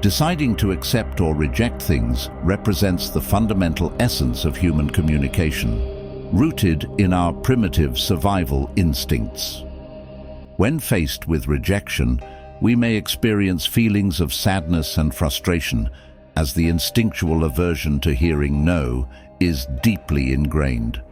Deciding to accept or reject things represents the fundamental essence of human communication, rooted in our primitive survival instincts. When faced with rejection, we may experience feelings of sadness and frustration, as the instinctual aversion to hearing no is deeply ingrained.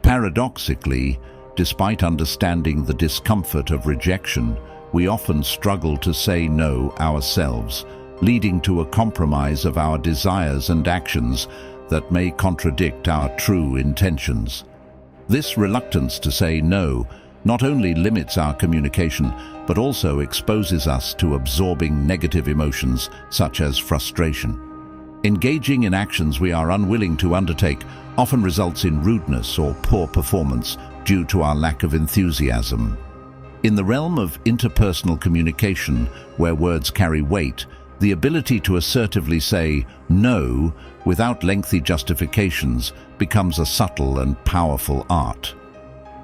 Paradoxically, despite understanding the discomfort of rejection, we often struggle to say no ourselves, leading to a compromise of our desires and actions that may contradict our true intentions. This reluctance to say no not only limits our communication, but also exposes us to absorbing negative emotions such as frustration. Engaging in actions we are unwilling to undertake often results in rudeness or poor performance due to our lack of enthusiasm. In the realm of interpersonal communication, where words carry weight, the ability to assertively say no without lengthy justifications becomes a subtle and powerful art.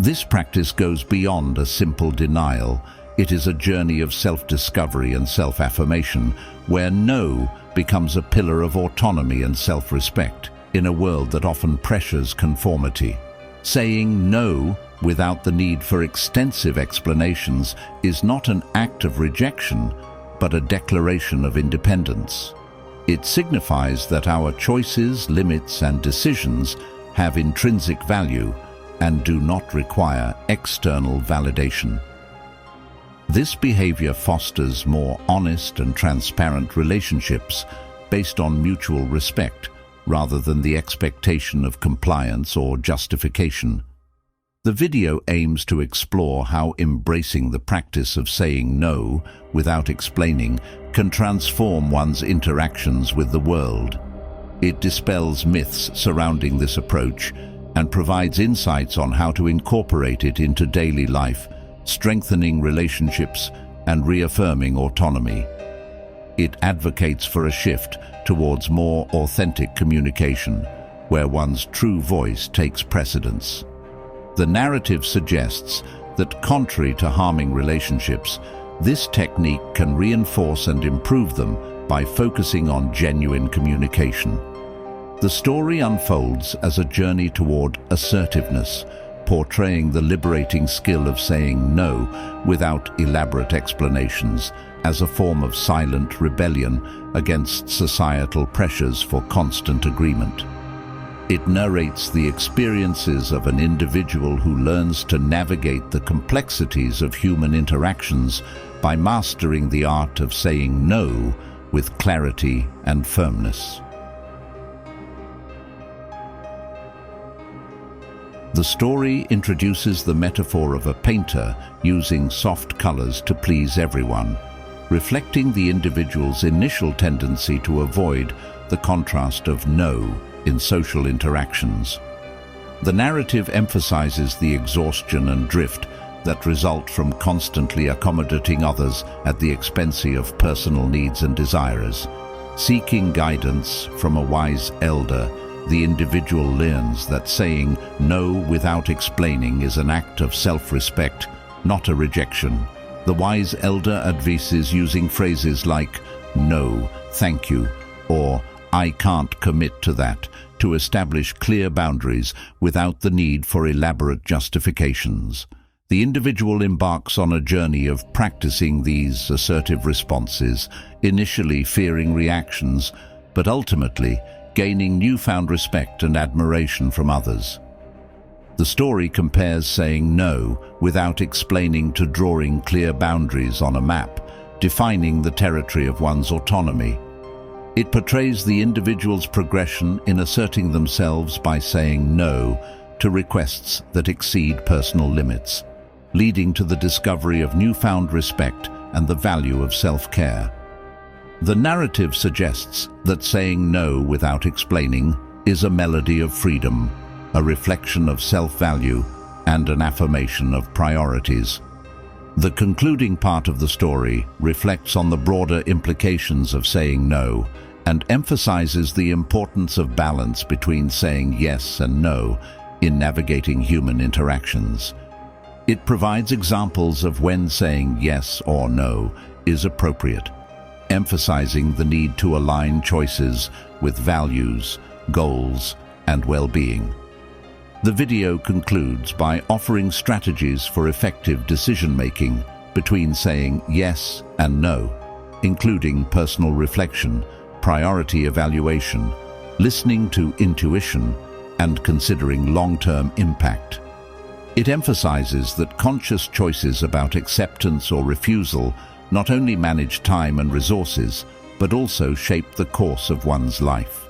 This practice goes beyond a simple denial. It is a journey of self-discovery and self-affirmation, where no becomes a pillar of autonomy and self-respect in a world that often pressures conformity. Saying no without the need for extensive explanations is not an act of rejection, but a declaration of independence. It signifies that our choices, limits, and decisions have intrinsic value and do not require external validation. This behavior fosters more honest and transparent relationships based on mutual respect, rather than the expectation of compliance or justification. The video aims to explore how embracing the practice of saying no without explaining can transform one's interactions with the world. It dispels myths surrounding this approach and provides insights on how to incorporate it into daily life, strengthening relationships and reaffirming autonomy. It advocates for a shift towards more authentic communication, where one's true voice takes precedence. The narrative suggests that, contrary to harming relationships, this technique can reinforce and improve them by focusing on genuine communication. The story unfolds as a journey toward assertiveness, portraying the liberating skill of saying no without elaborate explanations as a form of silent rebellion against societal pressures for constant agreement. It narrates the experiences of an individual who learns to navigate the complexities of human interactions by mastering the art of saying no with clarity and firmness. The story introduces the metaphor of a painter using soft colors to please everyone, reflecting the individual's initial tendency to avoid the contrast of no in social interactions. The narrative emphasizes the exhaustion and drift that result from constantly accommodating others at the expense of personal needs and desires. Seeking guidance from a wise elder, the individual learns that saying no without explaining is an act of self-respect, not a rejection. The wise elder advises using phrases like "no, thank you," or "I can't commit to that," to establish clear boundaries without the need for elaborate justifications. The individual embarks on a journey of practicing these assertive responses, initially fearing reactions, but ultimately gaining newfound respect and admiration from others. The story compares saying no without explaining to drawing clear boundaries on a map, defining the territory of one's autonomy. It portrays the individual's progression in asserting themselves by saying no to requests that exceed personal limits, leading to the discovery of newfound respect and the value of self-care. The narrative suggests that saying no without explaining is a melody of freedom, a reflection of self-value, and an affirmation of priorities. The concluding part of the story reflects on the broader implications of saying no and emphasizes the importance of balance between saying yes and no in navigating human interactions. It provides examples of when saying yes or no is appropriate, emphasizing the need to align choices with values, goals, and well-being. The video concludes by offering strategies for effective decision-making between saying yes and no, including personal reflection, priority evaluation, listening to intuition, and considering long-term impact. It emphasizes that conscious choices about acceptance or refusal not only manage time and resources, but also shape the course of one's life.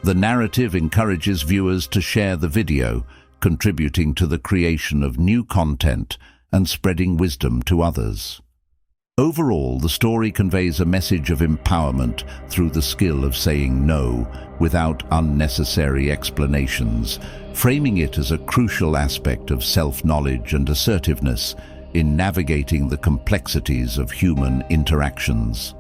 The narrative encourages viewers to share the video, contributing to the creation of new content and spreading wisdom to others. Overall, the story conveys a message of empowerment through the skill of saying no without unnecessary explanations, framing it as a crucial aspect of self-knowledge and assertiveness in navigating the complexities of human interactions.